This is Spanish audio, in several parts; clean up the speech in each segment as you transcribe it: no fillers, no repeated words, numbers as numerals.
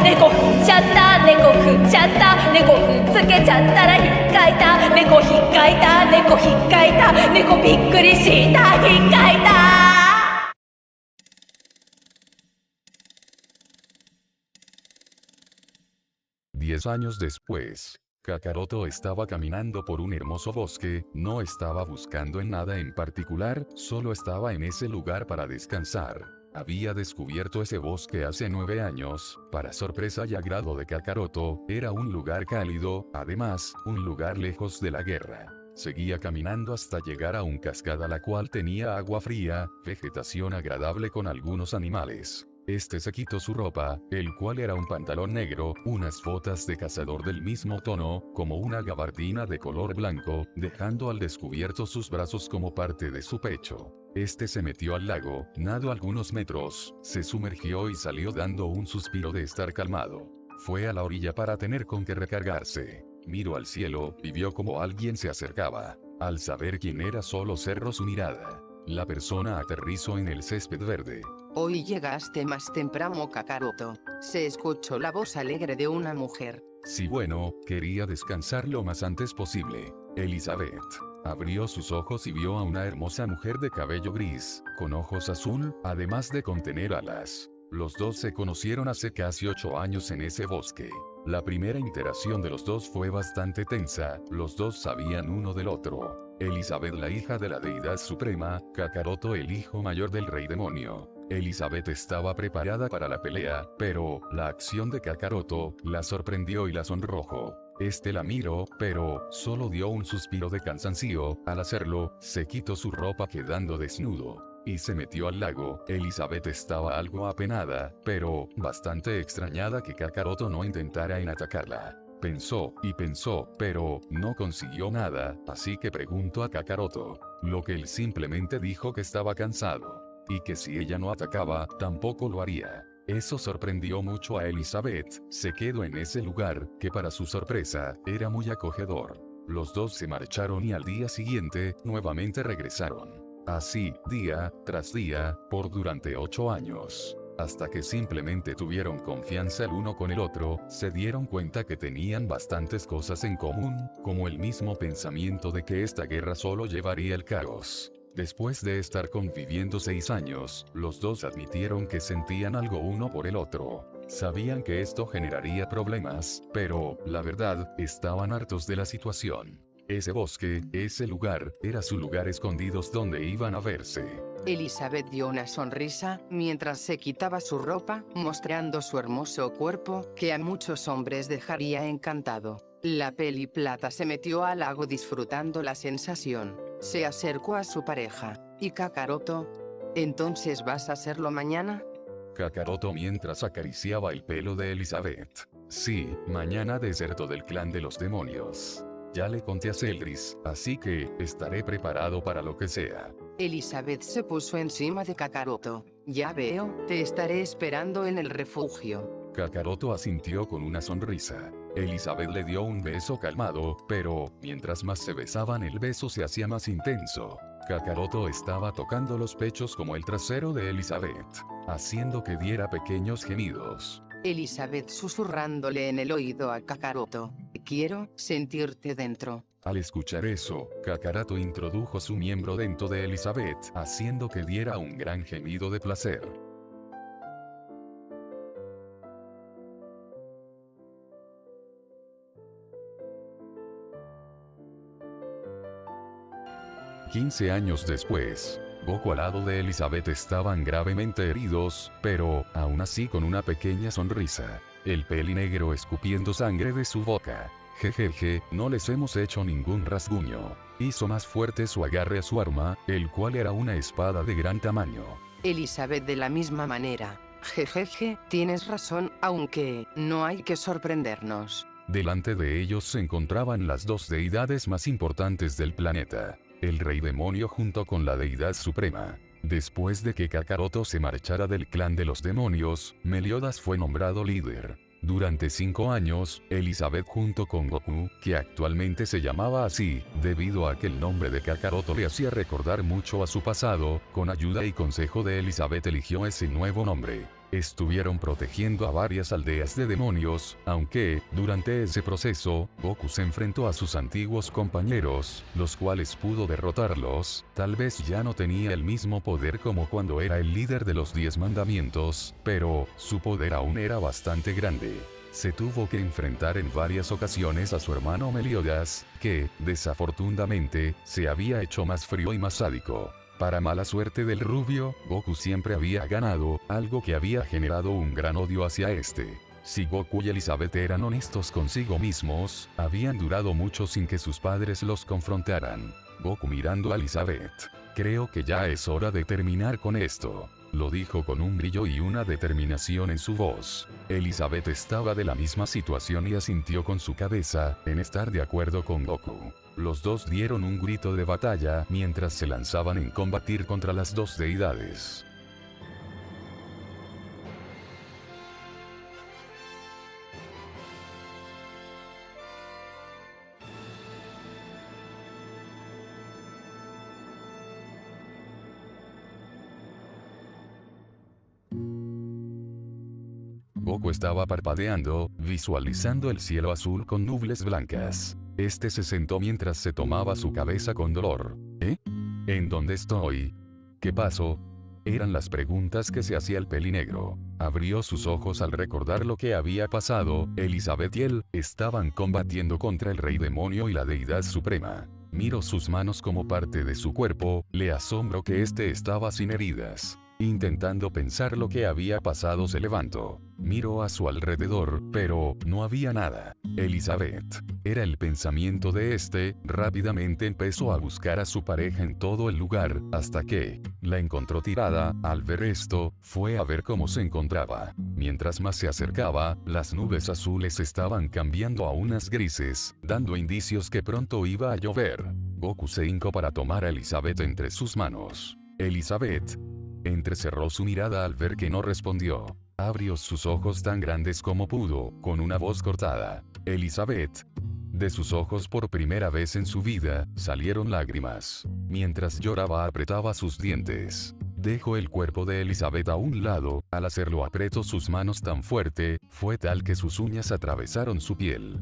猫踏んじゃった猫踏んじゃった猫踏んづけちゃったらひっかいた猫ひっかいた猫ひっかいた猫びっくりしたひっかいた。10 años después, Kakaroto estaba caminando por un hermoso bosque, no estaba buscando en nada en particular, solo estaba en ese lugar para descansar. Había descubierto ese bosque hace 9 años, para sorpresa y agrado de Kakaroto, era un lugar cálido, además, un lugar lejos de la guerra. Seguía caminando hasta llegar a un cascada la cual tenía agua fría, vegetación agradable con algunos animales. Este se quitó su ropa, el cual era un pantalón negro, unas botas de cazador del mismo tono, como una gabardina de color blanco, dejando al descubierto sus brazos como parte de su pecho. Este se metió al lago, nadó algunos metros, se sumergió y salió dando un suspiro de estar calmado. Fue a la orilla para tener con qué recargarse. Miró al cielo y vio como alguien se acercaba. Al saber quién era solo cerró su mirada. La persona aterrizó en el césped verde. Hoy llegaste más temprano, Kakaroto. Se escuchó la voz alegre de una mujer. Sí, bueno, quería descansar lo más antes posible. Elizabeth abrió sus ojos y vio a una hermosa mujer de cabello gris, con ojos azul, además de contener alas. Los dos se conocieron hace casi 8 años en ese bosque. La primera interacción de los dos fue bastante tensa, los dos sabían uno del otro. Elizabeth, la hija de la deidad suprema, Kakaroto, el hijo mayor del rey demonio. Elizabeth estaba preparada para la pelea, pero la acción de Kakaroto la sorprendió y la sonrojó. Este la miró, pero solo dio un suspiro de cansancio. Al hacerlo, se quitó su ropa quedando desnudo y se metió al lago. Elizabeth estaba algo apenada, pero bastante extrañada que Kakaroto no intentara en atacarla. Pensó y pensó, pero no consiguió nada, así que preguntó a Kakaroto. Lo que él simplemente dijo que estaba cansado, y que si ella no atacaba, tampoco lo haría. Eso sorprendió mucho a Elizabeth, se quedó en ese lugar, que para su sorpresa, era muy acogedor. Los dos se marcharon y al día siguiente, nuevamente regresaron. Así, día tras día, por durante 8 años. Hasta que simplemente tuvieron confianza el uno con el otro, se dieron cuenta que tenían bastantes cosas en común, como el mismo pensamiento de que esta guerra solo llevaría el caos. Después de estar conviviendo 6 años, los dos admitieron que sentían algo uno por el otro. Sabían que esto generaría problemas, pero, la verdad, estaban hartos de la situación. Ese bosque, ese lugar, era su lugar escondidos donde iban a verse. Elizabeth dio una sonrisa, mientras se quitaba su ropa, mostrando su hermoso cuerpo, que a muchos hombres dejaría encantado. La peli plata se metió al lago disfrutando la sensación. Se acercó a su pareja. ¿Y Kakaroto? ¿Entonces vas a hacerlo mañana? Kakaroto mientras acariciaba el pelo de Elizabeth. Sí, mañana deserto del clan de los demonios. Ya le conté a Celdris, así que estaré preparado para lo que sea. Elizabeth se puso encima de Kakaroto. Ya veo, te estaré esperando en el refugio. Kakaroto asintió con una sonrisa. Elizabeth le dio un beso calmado, pero, mientras más se besaban el beso se hacía más intenso. Kakaroto estaba tocando los pechos como el trasero de Elizabeth, haciendo que diera pequeños gemidos. Elizabeth susurrándole en el oído a Kakaroto. Quiero sentirte dentro. Al escuchar eso, Kakaroto introdujo su miembro dentro de Elizabeth, haciendo que diera un gran gemido de placer. «15 años después, Goku al lado de Elizabeth estaban gravemente heridos, pero, aún así con una pequeña sonrisa. El peli negro escupiendo sangre de su boca. Jejeje, no les hemos hecho ningún rasguño. Hizo más fuerte su agarre a su arma, el cual era una espada de gran tamaño. Elizabeth de la misma manera. Jejeje, tienes razón, aunque, no hay que sorprendernos. Delante de ellos se encontraban las dos deidades más importantes del planeta. El rey demonio junto con la deidad suprema. Después de que Kakaroto se marchara del clan de los demonios, Meliodas fue nombrado líder. Durante 5 años, Elizabeth junto con Goku, que actualmente se llamaba así, debido a que el nombre de Kakaroto le hacía recordar mucho a su pasado, con ayuda y consejo de Elizabeth eligió ese nuevo nombre. estuvieron protegiendo a varias aldeas de demonios, aunque, durante ese proceso, Goku se enfrentó a sus antiguos compañeros, los cuales pudo derrotarlos. Tal vez ya no tenía el mismo poder como cuando era el líder de los 10 mandamientos, pero su poder aún era bastante grande. Se tuvo que enfrentar en varias ocasiones a su hermano Meliodas, que, desafortunadamente, se había hecho más frío y más sádico. Para mala suerte del rubio, Goku siempre había ganado, algo que había generado un gran odio hacia este. Si Goku y Elizabeth eran honestos consigo mismos, habían durado mucho sin que sus padres los confrontaran. Goku mirando a Elizabeth. Creo que ya es hora de terminar con esto. Lo dijo con un brillo y una determinación en su voz. Elizabeth estaba de la misma situación y asintió con su cabeza, en estar de acuerdo con Goku. Los dos dieron un grito de batalla mientras se lanzaban en combatir contra las dos deidades. Goku estaba parpadeando, visualizando el cielo azul con nubes blancas. Este se sentó mientras se tomaba su cabeza con dolor. ¿Eh? ¿En dónde estoy? ¿Qué pasó? Eran las preguntas que se hacía el pelinegro. Abrió sus ojos al recordar lo que había pasado. Elizabeth y él estaban combatiendo contra el rey demonio y la deidad suprema. Miró sus manos como parte de su cuerpo, le asombró que este estaba sin heridas. Intentando pensar lo que había pasado se levantó. Miró a su alrededor, pero no había nada. Elizabeth. Era el pensamiento de este, rápidamente empezó a buscar a su pareja en todo el lugar, hasta que la encontró tirada. Al ver esto, fue a ver cómo se encontraba. Mientras más se acercaba, las nubes azules estaban cambiando a unas grises, dando indicios que pronto iba a llover. Goku se hincó para tomar a Elizabeth entre sus manos. Elizabeth. Entrecerró su mirada al ver que no respondió. Abrió sus ojos tan grandes como pudo, con una voz cortada. Elizabeth. De sus ojos por primera vez en su vida, salieron lágrimas. Mientras lloraba apretaba sus dientes. Dejó el cuerpo de Elizabeth a un lado, al hacerlo apretó sus manos tan fuerte, fue tal que sus uñas atravesaron su piel.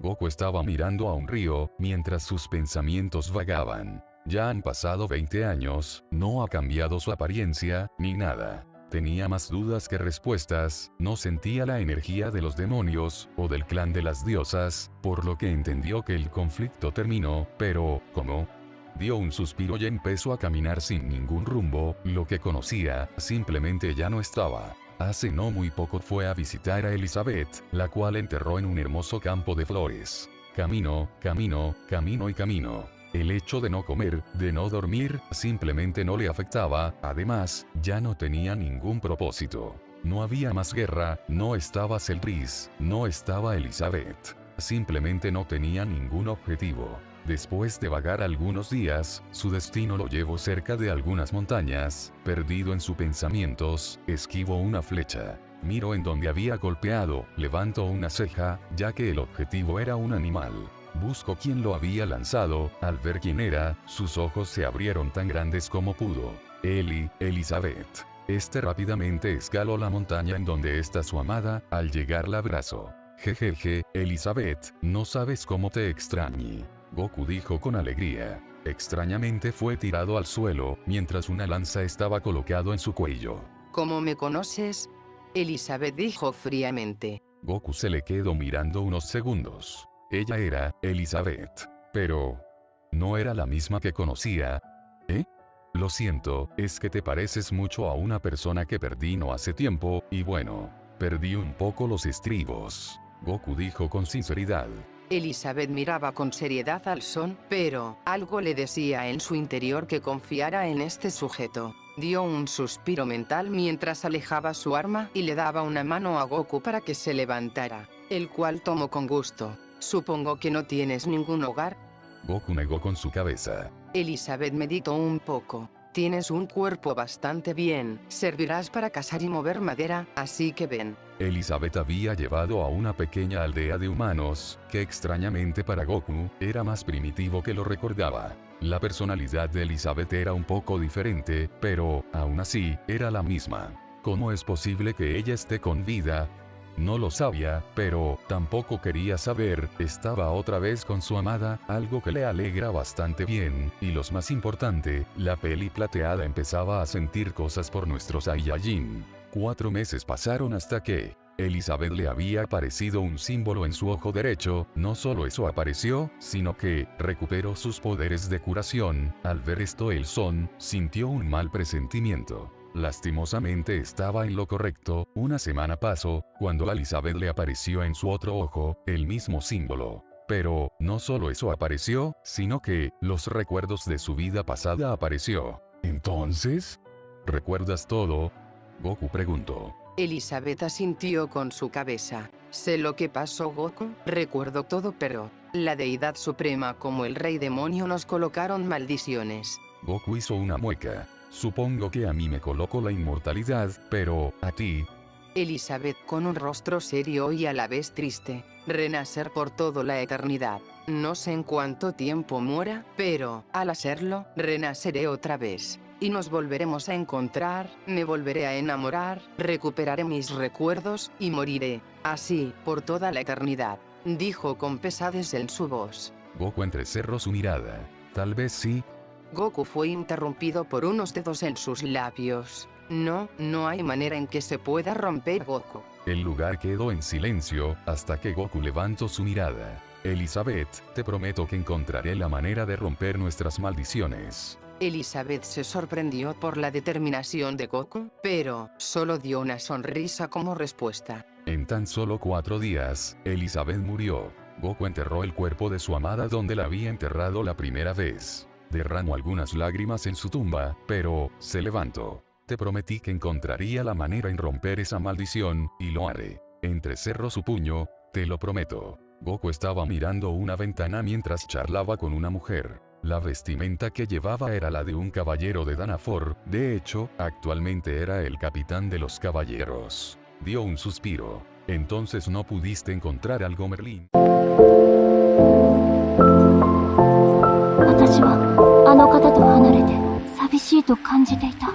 Goku estaba mirando a un río, mientras sus pensamientos vagaban. Ya han pasado 20 años, no ha cambiado su apariencia, ni nada. Tenía más dudas que respuestas, no sentía la energía de los demonios, o del clan de las diosas, por lo que entendió que el conflicto terminó, pero, ¿cómo? Dio un suspiro y empezó a caminar sin ningún rumbo, lo que conocía, simplemente ya no estaba. Hace no muy poco fue a visitar a Elizabeth, la cual enterró en un hermoso campo de flores. Camino, camino, camino y camino. El hecho de no comer, de no dormir, simplemente no le afectaba, además, ya no tenía ningún propósito. No había más guerra, no estaba Cellris, no estaba Elizabeth. Simplemente no tenía ningún objetivo. Después de vagar algunos días, su destino lo llevó cerca de algunas montañas. Perdido en sus pensamientos, esquivó una flecha. Miró en donde había golpeado, levantó una ceja, ya que el objetivo era un animal. Buscó quién lo había lanzado. Al ver quién era, sus ojos se abrieron tan grandes como pudo. Elizabeth. Este rápidamente escaló la montaña en donde está su amada. Al llegar la abrazó. Jejeje, Elizabeth, no sabes cómo te extrañé. Goku dijo con alegría. Extrañamente fue tirado al suelo, mientras una lanza estaba colocado en su cuello. ¿Cómo me conoces? Elizabeth dijo fríamente. Goku se le quedó mirando unos segundos. Ella era Elizabeth. Pero no era la misma que conocía. ¿Eh? Lo siento, es que te pareces mucho a una persona que perdí no hace tiempo, y bueno, perdí un poco los estribos. Goku dijo con sinceridad. Elizabeth miraba con seriedad al Son, pero algo le decía en su interior que confiara en este sujeto. Dio un suspiro mental mientras alejaba su arma y le daba una mano a Goku para que se levantara, el cual tomó con gusto. Supongo que no tienes ningún hogar. Goku negó con su cabeza. Elizabeth meditó un poco. Tienes un cuerpo bastante bien, servirás para cazar y mover madera, así que ven. Elizabeth había llevado a una pequeña aldea de humanos, que extrañamente para Goku, era más primitivo que lo recordaba. La personalidad de Elizabeth era un poco diferente, pero, aún así, era la misma. ¿Cómo es posible que ella esté con vida? No lo sabía, pero tampoco quería saber, estaba otra vez con su amada, algo que le alegra bastante bien, y lo más importante, la peli plateada empezaba a sentir cosas por nuestro Saiyajin. 4 meses pasaron hasta que Elizabeth le había aparecido un símbolo en su ojo derecho, no solo eso apareció, sino que recuperó sus poderes de curación. Al ver esto el Son sintió un mal presentimiento. Lastimosamente estaba en lo correcto. Una semana pasó, cuando a Elizabeth le apareció en su otro ojo, el mismo símbolo. Pero, no solo eso apareció, sino que, los recuerdos de su vida pasada apareció. Entonces, ¿recuerdas todo? Goku preguntó. Elizabeth asintió con su cabeza. Sé lo que pasó, Goku, recuerdo todo, pero la deidad suprema como el rey demonio nos colocaron maldiciones. Goku hizo una mueca. Supongo que a mí me colocó la inmortalidad, pero, ¿a ti? Elizabeth con un rostro serio y a la vez triste. Renacer por toda la eternidad. No sé en cuánto tiempo muera, pero, al hacerlo, renaceré otra vez. Y nos volveremos a encontrar, me volveré a enamorar, recuperaré mis recuerdos, y moriré. Así, por toda la eternidad. Dijo con pesadez en su voz. Goku entrecerró su mirada. Tal vez sí. Goku fue interrumpido por unos dedos en sus labios. No hay manera en que se pueda romper, Goku. El lugar quedó en silencio, hasta que Goku levantó su mirada. Elizabeth, te prometo que encontraré la manera de romper nuestras maldiciones. Elizabeth se sorprendió por la determinación de Goku, pero solo dio una sonrisa como respuesta. En tan solo 4 días, Elizabeth murió. Goku enterró el cuerpo de su amada donde la había enterrado la primera vez. Derramó algunas lágrimas en su tumba, pero se levantó. Te prometí que encontraría la manera en romper esa maldición, y lo haré. Entrecerró su puño, te lo prometo. Goku estaba mirando una ventana mientras charlaba con una mujer. La vestimenta que llevaba era la de un caballero de Danafor, de hecho, actualmente era el capitán de los caballeros. Dio un suspiro. Entonces no pudiste encontrar algo, Merlín. 私はあの方と離れて寂しいと感じていた。